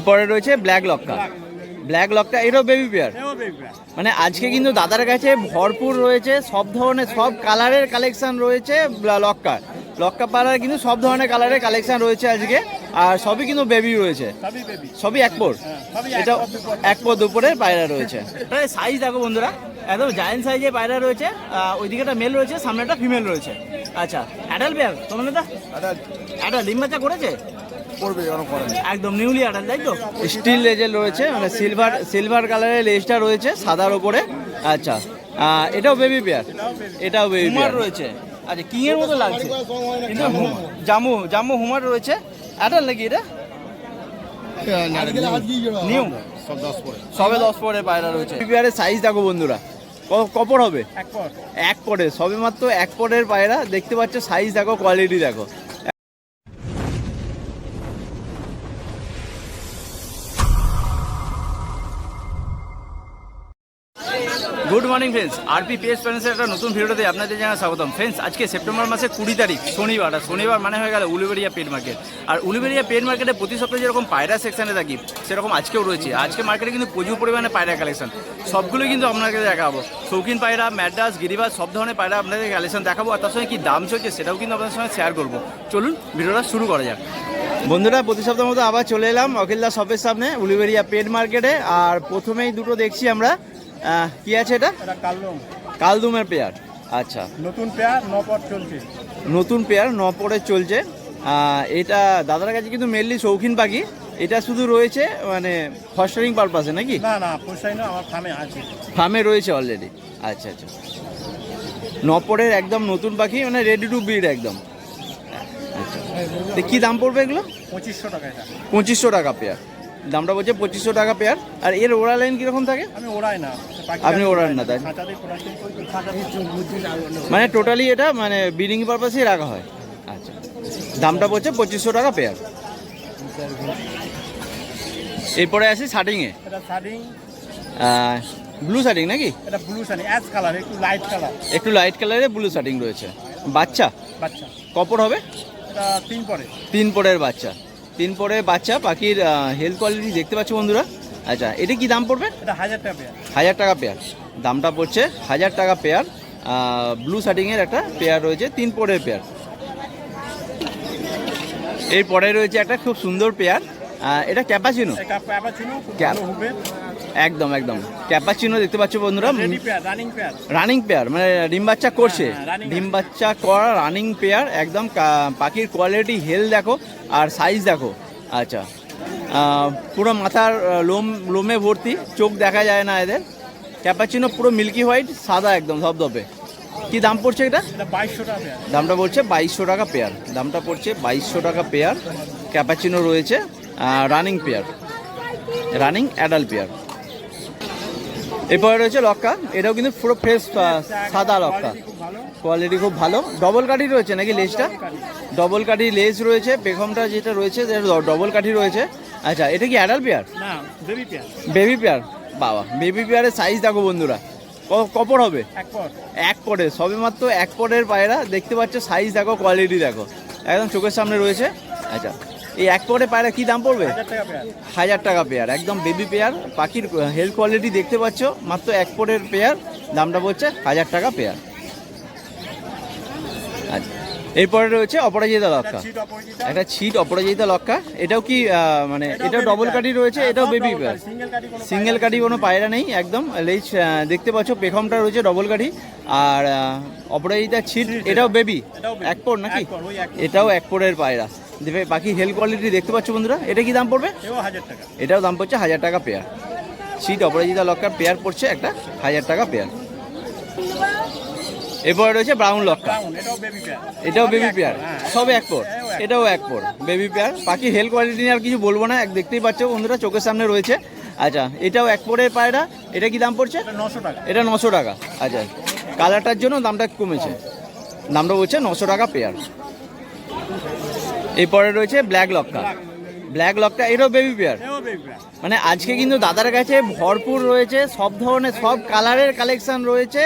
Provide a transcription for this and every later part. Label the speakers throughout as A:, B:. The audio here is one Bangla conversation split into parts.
A: এরপরে রয়েছে ব্ল্যাক লক্কা। ব্ল্যাক লকটা এটাও বেবি পেয়ার। মানে আজকে কিন্তু দাদার কাছে ভরপুর রয়েছে, সব ধরনের সব কালারের কালেকশন রয়েছে। লক্কা পাড়ার কিন্তু সব ধরনের কালারের কালেকশন রয়েছে আজকে, আর সবই কিন্তু বেবি রয়েছে, সবই এক পোর। এটা এক পোর দুপুরের পায়রা রয়েছে। সাইজ দেখো বন্ধুরা, একদম জায়েন্ট সাইজের পায়রা রয়েছে। ওইদিকে একটা মেল রয়েছে, সামনে একটা ফিমেল রয়েছে। আচ্ছা, অ্যাডাল্ট পেয়ার তোমার দাদা? অ্যাডাল্ট ডিম বাচ্চা করেছে? একদম নিউলি আটাল, তাই তো? স্টিল লেজের রয়েছে, মানে সিলভার কালারের লেজটা রয়েছে সাদার ওপরে। আচ্ছা, এটাও বেবি পেয়ার, এটাও বেবি পেয়ার রয়েছে। আচ্ছা, কিং এর মতো লাগছে, জাম্বু হুমার রয়েছে। আটাল নাকি এটা? নিউ, সবে 10 পরে পায়রা রয়েছে। বেবি পেয়ারের সাইজ দেখো বন্ধুরা, কপর হবে এক পরে, সবে মাত্র এক পরের পায়রা। দেখতে পাচ্ছ সাইজ দেখো, কোয়ালিটি দেখো। Good morning friends, RP pace প্যারেন্টসের একটা নতুন ভিডিওতে আপনাদের জানাই স্বাগতম। ফ্রেন্ডস, আজকে সেপ্টেম্বর মাসের 20 তারিখ শনিবার। আর শনিবার মানে হয়ে গেল উলুবেড়িয়া পেট মার্কেট। আর উলুবেড়িয়া পেট মার্কেটে প্রতি সপ্তাহে যেরকম পায়রা সেকশনে থাকি, সেরকম আজকেও রয়েছে। আজকে মার্কেটে কিন্তু প্রচুর পরিমাণে পায়রা কালেকশন, সবগুলো কিন্তু আপনাকে দেখাবো। শৌখিন পায়রা, ম্যাড্রাস, গিরিবাজ, সব ধরনের পায়রা আপনাদের কালেকশন দেখাবো। আর তার সঙ্গে কী দাম চলছে সেটাও কিন্তু আপনাদের সঙ্গে শেয়ার করবো। চলুন ভিডিওটা শুরু করা যাক। বন্ধুরা, প্রতি সপ্তাহের মতো আবার চলে এলাম অখিলদা শপের সামনে উলুবেড়িয়া পেট মার্কেটে। আর প্রথমেই দুটো দেখছি আমরা, কি আছে এটা? কালদুমের পেয়ার। আচ্ছা, নতুন পেয়ার 9 পর চলছে, নতুন পেয়ার 9 পরে চলছে। এটা দাদার কাছে কিন্তু মেনলি শৌখিন পাখি। এটা শুধু রয়েছে মানে ফস্টারিং পারপাসে নাকি? না, ফস্টারিং না, আমার ফার্মে আছে, ফার্মে রয়েছে অলরেডি। আচ্ছা আচ্ছা, 9 পরের একদম নতুন পাখি, মানে রেডি টু ব্রিড একদম। আচ্ছা, কি দাম পড়বে এগুলো? 2500 টাকা। 2500 টাকা পেয়ার, দামটা বলছে 2500 টাকা পেয়ার। আর এর ওড়া লাইন কিরকম থাকে? আমি ওড়াই না, আপনি ওড়ান না, তাই? মানে টোটালি এটা মানে ব্রিডিং পারপাসেই রাখা হয়। আচ্ছা, দামটা বলছে 2500 টাকা পেয়ার। এরপরে আসি শার্টিংয়ে। ব্লু শার্টিং নাকি? এটা ব্লু শার্টিং, অ্যাশ কালার, একটু লাইট কালার, একটু লাইট কালারের ব্লু শার্টিং রয়েছে। বাচ্চা কপর হবে? এটা 3 পরে, 3 পরের বাচ্চা, 3 পরের বাচ্চা। পাখির হেলথ কোয়ালিটি দেখতে পাচ্ছ বন্ধুরা। আচ্ছা, এটা কি দাম পড়বে? এটা 1000 টাকা পেয়ার। 1000 টাকা পেয়ার, দামটা পড়ছে 1000 টাকা পেয়ার। ব্লু শার্টিংয়ের একটা পেয়ার রয়েছে, 3 পরের পেয়ার। এরপরে রয়েছে একটা খুব সুন্দর পেয়ার, এটা ক্যাপাচিনো। একদম একদম ক্যাপাচিনো দেখতে পাচ্ছ বন্ধুরা, রানিং পেয়ার, মানে ডিম বাচ্চা করছে, ডিম বাচ্চা করা রানিং পেয়ার একদম। পাখির কোয়ালিটি, হেলথ দেখো আর সাইজ দেখো। আচ্ছা, পুরো মাথার লোমে ভর্তি, চোখ দেখা যায় না এদের। ক্যাপাচিনো পুরো মিল্কি হোয়াইট, সাদা একদম ধবধবে। কি দাম পড়ছে এটা? 2200 টাকা পেয়ার, দামটা পড়ছে 2200 টাকা পেয়ার, দামটা পড়ছে 2200 টাকা পেয়ার। ক্যাপাচিনো রয়েছে, running pair, running adult pair. এরপরে রয়েছে লক্কা, এটাও কিন্তু পুরো ফ্রেশ সাদা লক্কা, কোয়ালিটি খুব ভালো। ডবল কাঠি রয়েছে নাকি লেজটা? ডবল কাঠি লেজ রয়েছে, পেখমটা যেটা রয়েছে ডবল কাঠি রয়েছে। আচ্ছা, এটা কি অ্যাডাল্ট পেয়ার? না, বেবি পেয়ার। বেবি পেয়ার, বাবা, বেবি পেয়ারের সাইজ দেখো বন্ধুরা, কপর হবে? এক পরে, সবে মাত্র এক পরের পায়রা। দেখতে পাচ্ছ সাইজ দেখো, কোয়ালিটি দেখো, একদম চোখের সামনে রয়েছে। আচ্ছা, এই এক পরে পায়রা কি দাম পড়বে? 1000 টাকা পেয়ার, একদম বেবি পেয়ার। পাখির হেলথ কোয়ালিটি দেখতে পাচ্ছ, মাত্র এক পরের পেয়ার, দামটা পড়ছে 1000 টাকা পেয়ার। আচ্ছা, এরপরে রয়েছে অপরাজিতা লক্কা, একটা ছিট অপরাজিতা লক্কা। এটাও কি মানে এটাও ডবল কাঠি রয়েছে, এটাও বেবি পেয়ার, সিঙ্গেল কাঠি কোনো পায়রা নেই একদম। লেজ দেখতে পাচ্ছ, পেখমটা রয়েছে ডবল কাঠি। আর অপরাজিতা ছিট, এটাও বেবি, এক পর নাকি? এটাও এক পরের পায়রা। বাকি হেলথ কোয়ালিটি দেখতে পাচ্ছ বন্ধুরা। এটা কি দাম পড়বে? 1000 টাকা, এটাও দাম পড়ছে 1000 টাকা পেয়ার। ছিট অপরাজিতা লক্কার পেয়ার পড়ছে একটা 1000 টাকা পেয়ার। এরপরে রয়েছে ব্রাউন লক্কা, এটাও বেবি পেয়ার, সব এক পর, এটাও এক পর, বেবি পেয়ার। পাখি হেলথ কোয়ালিটি নিয়ে আর কিছু বলবো না, দেখতেই পাচ্ছ বন্ধুরা, চোখের সামনে রয়েছে। আচ্ছা, এটাও এক পরের পায়রা। এটা কি দাম পড়ছে? 900 টাকা, এটা 900 টাকা। আচ্ছা, কালারটার জন্য দামটা কমেছে, দামটা বলছে 900 টাকা পেয়ার। এরপরে রয়েছে ব্ল্যাক লক্কা। ব্ল্যাক লকটা এটাও বেবি পেয়ার। মানে আজকে কিন্তু দাদার কাছে ভরপুর রয়েছে, সব ধরনের সব কালারের কালেকশন রয়েছে।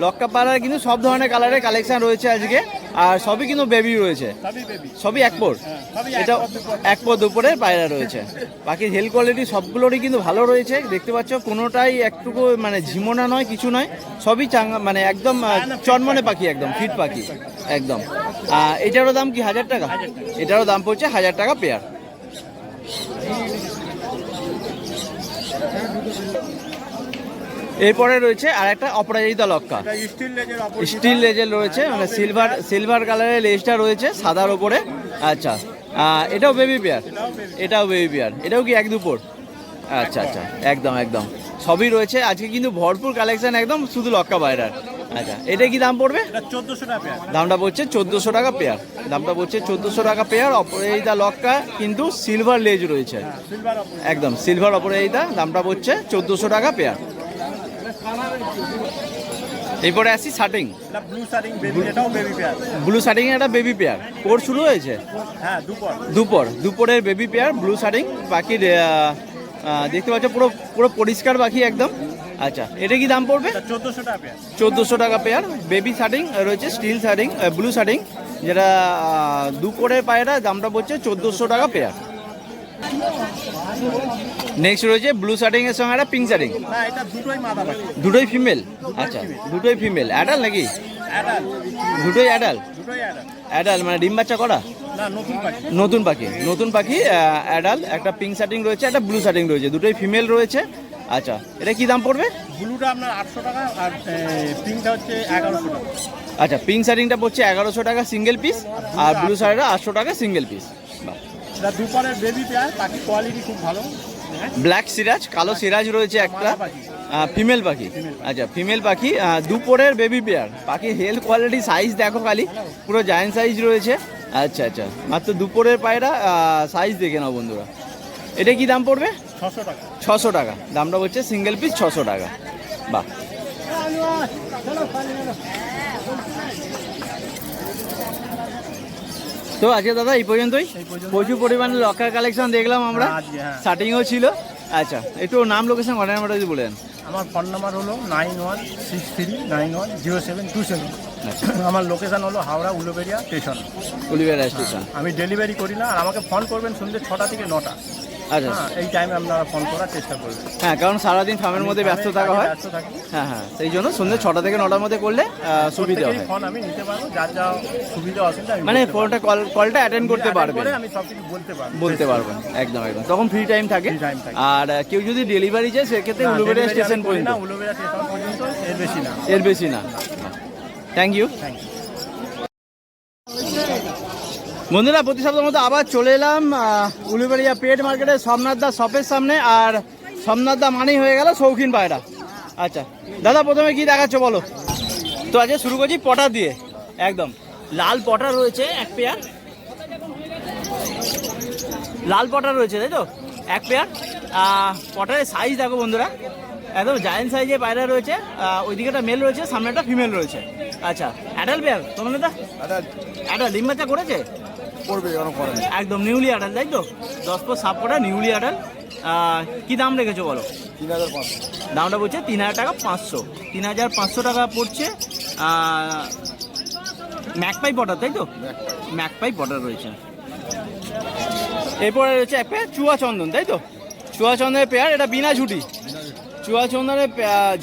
A: লক্কা পাড়ার কিন্তু সব ধরনের কালারের কালেকশন রয়েছে আজকে। আর সবই কিন্তু বেবি রয়েছে, সবই এক পর, এটা এক পর দুপুরের পায়রা রয়েছে। বাকি হেলথ কোয়ালিটি সবগুলোরই কিন্তু ভালো রয়েছে, দেখতে পাচ্ছ কোনোটাই একটুকু মানে ঝিমোনা নয়, কিছু নয়, সবই চাঙ্গা, মানে একদম চনমনে পাখি, একদম ফিট পাখি একদম। এটারও দাম কি 1000 টাকা? এটারও দাম পড়ছে 1000 টাকা পেয়ার। এরপরে রয়েছে আর একটা অপরাজিতা লক্কা, স্টিল লেজের রয়েছে, মানে সিলভার কালারের লেজটা রয়েছে সাদার ওপরে। আচ্ছা, এটাও বেবি পেয়ার, এটাও বেবি পেয়ার, এটাও কি এক দুপুর? আচ্ছা আচ্ছা, একদম একদম সবই রয়েছে আজকে কিন্তু ভরপুর কালেকশন একদম, শুধু লক্কা পায়রার। আচ্ছা, এটা কি দাম পড়বে?
B: 1400 টাকা পেয়ার।
A: দামটা পড়ছে 1400 টাকা পেয়ার, দামটা পড়ছে 1400 টাকা পেয়ার। অপরাজিতা লক্কা কিন্তু সিলভার লেজ রয়েছে, একদম সিলভার অপরাজিতা, দামটা পড়ছে 1400 টাকা পেয়ার। এরপরে আসি শার্টিং, ব্লু শার্টিং একটা বেবি পেয়ার, কোর্স শুরু হয়েছে, দুপুরের বেবি পেয়ার ব্লু শার্টিং। বাকি দেখতে পাচ্ছ পুরো পুরো পরিষ্কার পাখি একদম। আচ্ছা, এটা কি দাম পড়বে? 1400 টাকা পেয়ার। বেবি শার্টিং রয়েছে, স্টিল শার্টিং, ব্লু শার্টিং, যেটা দুপুরের পায়রা, দামটা পড়ছে 1400 টাকা পেয়ার। নেক্সট রয়েছে ব্লু শার্টিং এর সঙ্গে একটা পিঙ্ক শার্টিং, দুটোই ফিমেল। আচ্ছা, দুটোই ফিমেল, অ্যাডাল নাকি? দুটোই অ্যাডাল, অ্যাডাল মানে ডিম বাচ্চা করা, নতুন পাখি, নতুন পাখি অ্যাডাল। একটা পিঙ্ক শার্টিং রয়েছে, একটা ব্লু শার্টিং রয়েছে, দুটোই ফিমেল রয়েছে। আচ্ছা, এটা কি দাম পড়বে?
B: ব্লুটা আপনার 800 টাকা আর পিঙ্কটা হচ্ছে 1100 টাকা।
A: আচ্ছা, পিঙ্ক শার্টিংটা পড়ছে 1100 টাকা সিঙ্গেল পিস, আর ব্লু শার্টিংটা 800 টাকা সিঙ্গেল পিস।
B: দুপুরের বেবি পেয়ার, পাখি কোয়ালিটি খুব ভালো।
A: ব্ল্যাক সিরাজ, কালো সিরাজ রয়েছে একটা, ফিমেল পাখি। আচ্ছা, ফিমেল পাখি, দুপুরের বেবি পেয়ার, পাখি হেলথ কোয়ালিটি সাইজ দেখো খালি, পুরো জায়েন্ট সাইজ রয়েছে। আচ্ছা আচ্ছা, মাত্র দুপুরের পায়রা, সাইজ দেখে নাও বন্ধুরা। এটা কি দাম পড়বে?
B: 600 টাকা।
A: 600 টাকা, দামটা হচ্ছে সিঙ্গেল পিস 600 টাকা। বাহ, তো আজকে দাদা এই পর্যন্তই, প্রচুর পরিমাণে লক্কার কালেকশন দেখলাম আমরা, শার্টিংও ছিল। আচ্ছা, একটু নাম, লোকেশন, অর্ডার নাম্বারটা যদি বলেন।
B: আমার ফোন নাম্বার হলো 9163910727। আচ্ছা, আমার লোকেশন হলো হাওড়া উলুবেড়িয়া স্টেশন।
A: উলুবেড়িয়া স্টেশন।
B: আমি ডেলিভারি করি না, আর আমাকে ফোন করবেন সন্ধ্যে 6টা থেকে 9টা।
A: আচ্ছা,
B: এই টাইমে আপনারা ফোন করার চেষ্টা করবেন।
A: হ্যাঁ, কারণ সারাদিন ফার্মের মধ্যে ব্যস্ত থাকা হয়। হ্যাঁ হ্যাঁ, সেই জন্য সন্ধ্যে 6টা থেকে 9টার মধ্যে করলে সুবিধা হয়।
B: ফোন আমি নিতে পারবো, যার যা সুবিধা অসুবিধা,
A: মানে ফোনটা কলটা অ্যাটেন্ড করতে পারবেন,
B: আমি সব কিছু
A: বলতে পারবেন একদম একদম, তখন ফ্রি টাইম থাকে। আর কেউ যদি ডেলিভারি চায় সেক্ষেত্রে উলুবেড়িয়া স্টেশন পর্যন্ত,
B: উলুবেড়িয়া স্টেশন পর্যন্ত,
A: এর বেশি না। Thank you. বন্ধুরা, প্রতি সপ্তাহের মতো আবার চলে এলাম উলুবেড়িয়া পেট মার্কেটে সোমনাথ দা শপের সামনে। আর সোমনাথ দা মানেই হয়ে গেল শৌখিন পায়রা। আচ্ছা দাদা, প্রথমে কি দেখাচ্ছ বলো? তো আজকে শুরু করছি পটা দিয়ে, একদম লাল পটা রয়েছে এক পেয়ার, লাল পটা রয়েছে তাই তো এক পেয়ার। পটারের সাইজ দেখো বন্ধুরা, একদম জায়েন্ট সাইজের পায়রা রয়েছে। ওইদিকে একটা মেল রয়েছে, সামনে একটা ফিমেল রয়েছে। আচ্ছা, অ্যাডাল পেয়ার তোমার দাদা? অ্যাডাল, ডিম বাচ্চা করেছে?
B: করবে,
A: একদম নিউলি অ্যাডাল তাই তো, 10 পর সাপ করা নিউলি অ্যাডাল। কি দাম রেখেছো বলো?
B: 3500।
A: দামটা পড়ছে 3000 টাকা 500, 3500 টাকা পড়ছে। ম্যাকপাই পটার তাই তো, ম্যাকপাই পটার রয়েছে। এরপরে রয়েছে এক পেয়ার চুয়া চন্দন তাই তো, চুয়া চন্দনের পেয়ার, এটা বিনা ঝুটি, চুয়া চন্দনের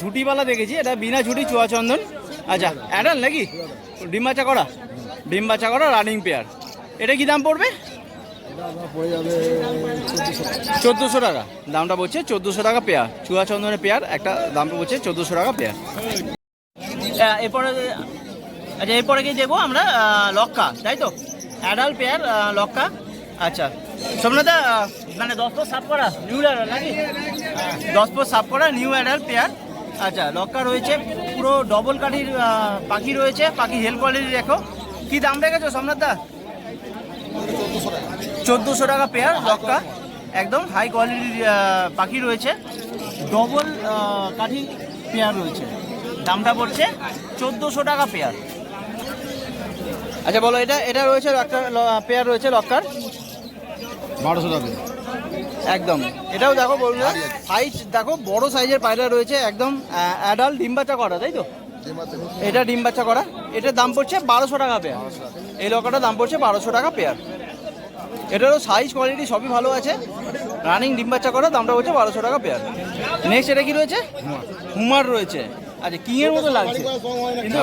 A: ঝুটিওয়ালা দেখেছি, এটা বিনা ঝুটি চুয়া চন্দন। আচ্ছা, অ্যাডাল নাকি? ডিম বাচ্চা করা, ডিম বাচ্চা করা রানিং পেয়ার। এটা কি দাম পড়বে? 1400 টাকা, দামটা বলছে 1400 টাকা পেয়ার, চুয়া চন্দনের পেয়ার একটা, দামটা বলছে 1400 টাকা পেয়ার। এরপরে আচ্ছা, এরপরে কি দেখবো আমরা লক্কা তাই তো, অ্যাডাল পেয়ার লক্কা। আচ্ছা সোমনাথা, মানে 10 পর সাপ করা নিউ অ্যাডাল নাকি? 10 পর সাপ করা নিউ অ্যাডাল পেয়ার। আচ্ছা, লক্কা রয়েছে, পুরো ডবল কাঠির পাখি রয়েছে, পাখি হেলথ কোয়ালিটি দেখো। কি দাম রেখেছো সোমনাথদা? 1400 টাকা পেয়ার লক্কা, একদম হাই কোয়ালিটির পাখি রয়েছে, ডবল কাঠি পেয়ার রয়েছে, দামটা পড়ছে 1400 টাকা পেয়ার। আচ্ছা বলো, এটা রয়েছে একটা পেয়ার রয়েছে লক্কার
B: 1200 টাকা
A: একদম। এটাও দেখো বলুন, সাইজ দেখো, বড় সাইজের পায়রা রয়েছে একদম, অ্যাডাল্ট ডিম বাচ্চা করা তাই তো, এটা ডিম বাচ্চা করা, এটার দাম পড়ছে 1200 টাকা পেয়ার। এই লকাটার দাম পড়ছে 1200 টাকা পেয়ার। এটারও সাইজ কোয়ালিটি সবই ভালো আছে। রানিং ডিম বাচ্চা করা, দামটা হচ্ছে 1200 টাকা পেয়ার। নেক্সট এটা কি রয়েছে? হুমার রয়েছে। আচ্ছা, কিংয়ের মতো লাগছে কিন্তু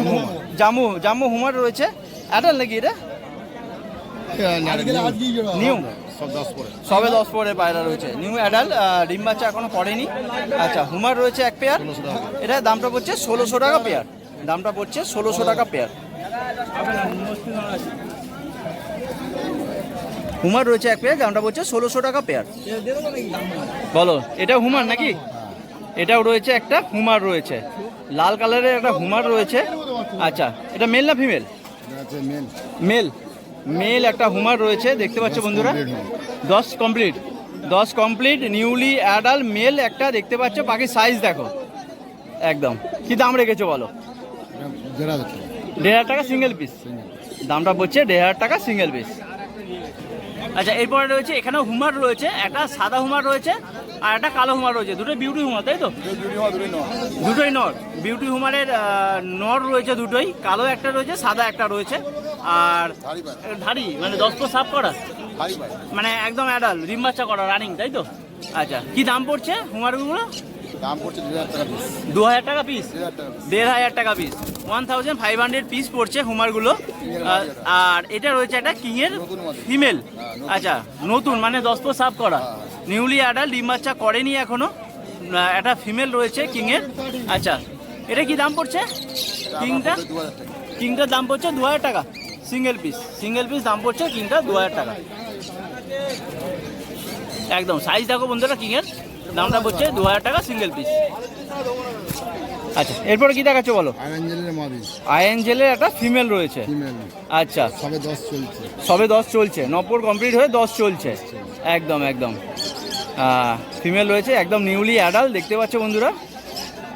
A: জামু জামু হুমার রয়েছে। অ্যাডাল নাকি এটা? নিউ, সবে 10 পরে পায়রা রয়েছে। নিউ অ্যাডাল, ডিম বাচ্চা এখনো করেনি। আচ্ছা, হুমার রয়েছে এক পেয়ার। এটা দামটা পড়ছে 1600 টাকা পেয়ার। দামটা পড়ছে 1600 টাকা পেয়ার। হুমার রয়েছে এক পেয়ার, দামটা পড়ছে 1600 টাকা পেয়ার। বলো, এটা হুমার নাকি? এটাও রয়েছে একটা হুমার রয়েছে, লাল কালারের একটা হুমার রয়েছে। আচ্ছা, এটা মেল না ফিমেল? মেল। মেল একটা হুমার রয়েছে, দেখতে পাচ্ছ বন্ধুরা। 10 কমপ্লিট নিউলি অ্যাডাল মেল একটা দেখতে পাচ্ছ। বাকি সাইজ দেখো একদম। কি দাম রেখেছো বলো? 1500 টাকা সিঙ্গেল পিস। দামটা পড়ছে 1500 টাকা সিঙ্গেল পিস। আচ্ছা, এরপরে রয়েছে এখানেও হুমার রয়েছে, একটা সাদা হুমার রয়েছে আর একটা কালো হুমার রয়েছে। দুটোই বিউটি হুমার, তাই তো? দুটোই নর। বিউটি হুমারের নর রয়েছে দুটোই, কালো একটা রয়েছে, সাদা একটা রয়েছে। আর ধাড়ি মানে 10 পর সাফ করা, মানে একদম অ্যাডাল ডিম বাচ্চা করা রানিং, তাই তো? আচ্ছা, কি দাম পড়ছে হুমারগুলো?
C: দাম পড়ছে
A: 2000 টাকা পিস। 1500 টাকা পিস। 1500 পিস পড়ছে হুমারগুলো। আর এটা রয়েছে একটা কিংয়ের ফিমেল। আচ্ছা, নতুন মানে 10 পর সাফ করা, নিউলি অ্যাডাল ডিম বাচ্চা করেনি এখনো। একটা ফিমেল রয়েছে কিংয়ের। আচ্ছা, এটা কি দাম পড়ছে? কিংটার দাম পড়ছে 2000 টাকা সিঙ্গেল পিস। দাম পড়ছে কিংটা 2000 টাকা একদম। সাইজ দেখো বন্ধুরা, কিংয়ের দামটা পড়ছে 2000 টাকা সিঙ্গেল পিস। আচ্ছা, এরপরে কি দেখাচ্ছ বলো? আইএনজেলের একটা ফিমেল রয়েছে। আচ্ছা, সবে 10 চলছে। 90 কমপ্লিট হয়ে 10 চলছে। একদম ফিমেল রয়েছে, একদম নিউলি অ্যাডাল দেখতে পাচ্ছ বন্ধুরা।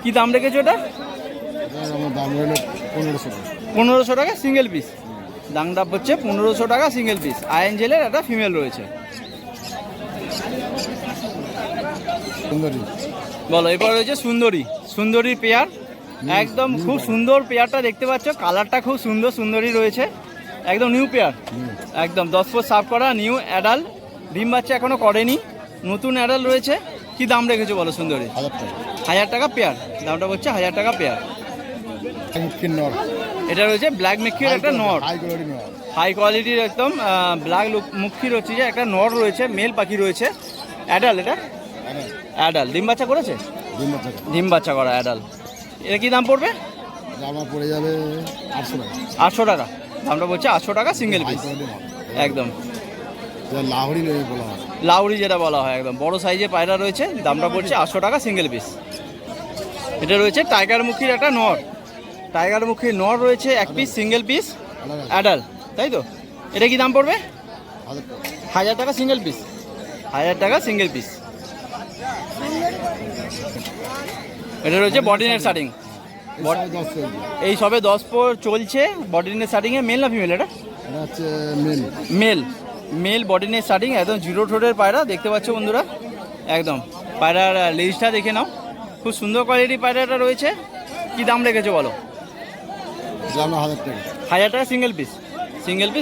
A: কি দাম রেখেছো এটা? 1500 টাকা সিঙ্গেল পিস। দামটা পড়ছে 1500 টাকা সিঙ্গেল পিস। আইএনজেলের একটা ফিমেল রয়েছে। বলো, এরপর রয়েছে সুন্দরীর পেয়ার। একদম খুব সুন্দর পেয়ারটা দেখতে পাচ্ছ, কালারটা খুব সুন্দর। সুন্দরী রয়েছে, একদম নিউ পেয়ার, একদম 10 পর সাফ করা, নিউ অ্যাডাল ডিম বাচ্চা এখনো করেনি, নতুন অ্যাডাল রয়েছে। কি দাম রেখেছো বলো সুন্দরী? 1000 টাকা পেয়ার। দামটা হচ্ছে 1000 টাকা পেয়ার। এটা রয়েছে ব্ল্যাক মিক্কির একটা নর, হাই কোয়ালিটির একদম ব্ল্যাক মুখির হচ্ছে যে একটা নর রয়েছে, মেল পাখি রয়েছে। অ্যাডাল, এটা অ্যাডাল ডিম বাচ্চা করেছে, ডিম বাচ্চা করা অ্যাডাল। এটা কি দাম পড়বে?
C: পড়ে যাবে
A: 800 টাকা। দামটা বলছে 800 টাকা সিঙ্গেল পিস। একদম লাউরি যেটা বলা হয়, একদম বড় সাইজের পায়রা রয়েছে। দামটা পড়ছে 800 টাকা সিঙ্গেল পিস। এটা রয়েছে টাইগার মুখির একটা নর, টাইগার মুখির নর রয়েছে এক পিস সিঙ্গেল পিস অ্যাডাল, তাই তো? এটা কি দাম পড়বে? 1000 টাকা সিঙ্গেল পিস। 1000 টাকা সিঙ্গেল পিস। এটা রয়েছে বডিনের শার্টিং। এই সবে 10 পর চলছে বডিনের শার্টিংয়ে। মেল না ফিমেল? এটা মেল বডিনের শার্টিং, একদম জিরো ঠোঁটের পায়রা দেখতে পাচ্ছ বন্ধুরা। একদম পায়রার লেজটা দেখে নাও, খুব সুন্দর কোয়ালিটির পায়রাটা রয়েছে। কি দাম রেখেছো বলো? 1000 টাকা সিঙ্গেল পিস।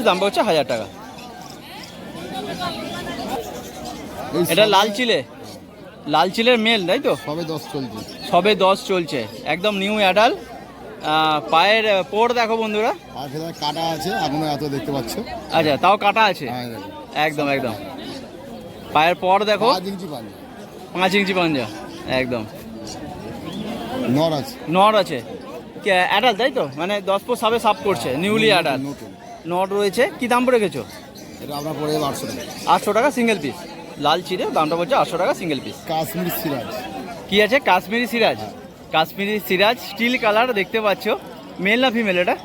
A: দাম হচ্ছে 1000 টাকা। এটা লাল চিলের মেল, তাই তো? সবে 10 চলছে, একদম নিউ অ্যাডাল। পায়ের পোড় দেখো বন্ধুরা,
C: কাটা আছে এখনো, এত দেখতে পাচ্ছ।
A: আচ্ছা, তাও কাটা আছে, একদম পায়ের পর দেখো, 5 ইঞ্চি পাঞ্জা, একদম নর আছে অ্যাডাল, তাই তো? মানে 10 পর সাবে সাপ করছে, নিউলি অ্যাডাল নর রয়েছে। কি দাম রেখেছো? 800 টাকা সিঙ্গেল পিস। লাল চিড়ে, দামটা বলছে 800 টাকা সিঙ্গেল পিস।
C: কাশ্মীরি সিরাজ,
A: কি আছে? কাশ্মীরি সিরাজ স্টিল কালার দেখতে পাচ্ছ। মেল না ফিমেল? এটা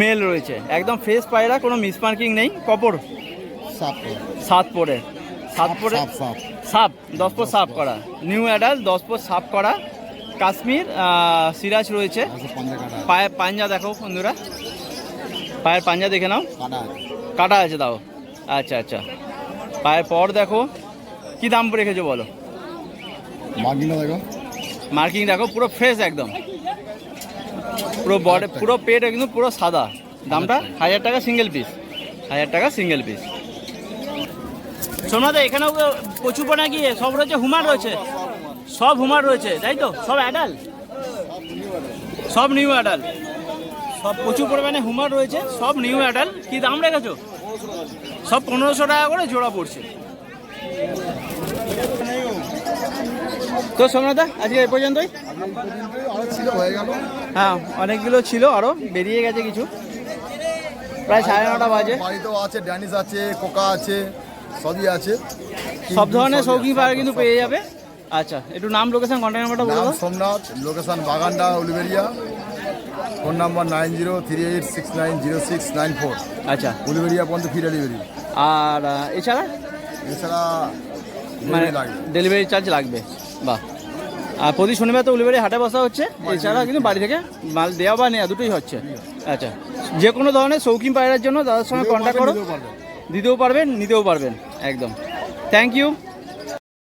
A: মেল রয়েছে, একদম ফ্রেশ পায়রা, কোনো মিসমার্কিং নেই। কপর 7 পরে সাপ 10 পর সাফ করা, নিউ অ্যাডাল 10 পর সাফ করা কাশ্মীর সিরাজ রয়েছে। পায়ের পাঞ্জা দেখো বন্ধুরা, পায়ের পাঞ্জা দেখে নাও, কাটা আছে তাও। আচ্ছা, পায়ের পর দেখো। কি দাম রেখেছো বলো?
C: মার্কিং দেখো,
A: পুরো ফ্রেশ একদম। পুরো বডি পুরো পেট কিন্তু পুরো সাদা। দামটা 1000 টাকা সিঙ্গেল পিস, 1000 টাকা সিঙ্গেল পিস। সোমনাথ এখানেও প্রচুর পড়ে গিয়ে সব রয়েছে, হুমার রয়েছে, সব হুমার রয়েছে তাই তো? সব অ্যাডাল্ট, সব নিউ অ্যাডাল্ট, সব প্রচুর পরিমাণে হুমার রয়েছে, সব নিউ অ্যাডাল্ট। কি দাম রেখেছো? সব 1500 টাকা করে জোড়া পড়ছে। তো সোমনাথা আজকে এই পর্যন্তই। হ্যাঁ অনেকগুলো ছিল, আরও বেরিয়ে গেছে কিছু, প্রায় 9:30 বাজে।
C: বাড়িতেও আছে, ড্যানিশ আছে, কোকা আছে, সবই আছে।
A: সব ধরনের শৌখিন পায়রা কিন্তু পেয়ে যাবে। আচ্ছা একটু নাম, লোকেশন, কন্ট্যাক্ট নাম্বারটা বলে দাও।
C: Somnath, location Baganda, Uluberia, phone number 9038690694।
A: আচ্ছা
C: উলুবেড়িয়া পর্যন্ত ফ্রি ডেলিভারি।
A: আর এছাড়া মানে ডেলিভারি চার্জ লাগবে? বাহ। আর প্রতি শনিবার তো উলুবেড়ি হাটে বসা হচ্ছে, এছাড়া কিন্তু বাড়ি থেকে মাল দেওয়া বা নেওয়া দুটোই হচ্ছে। আচ্ছা যে কোনো ধরনের শৌখিন পায়রার জন্য দাদার সঙ্গে কন্ট্যাক্ট করো, দিতেও পারবেন নিতেও পারবেন একদম। Thank you.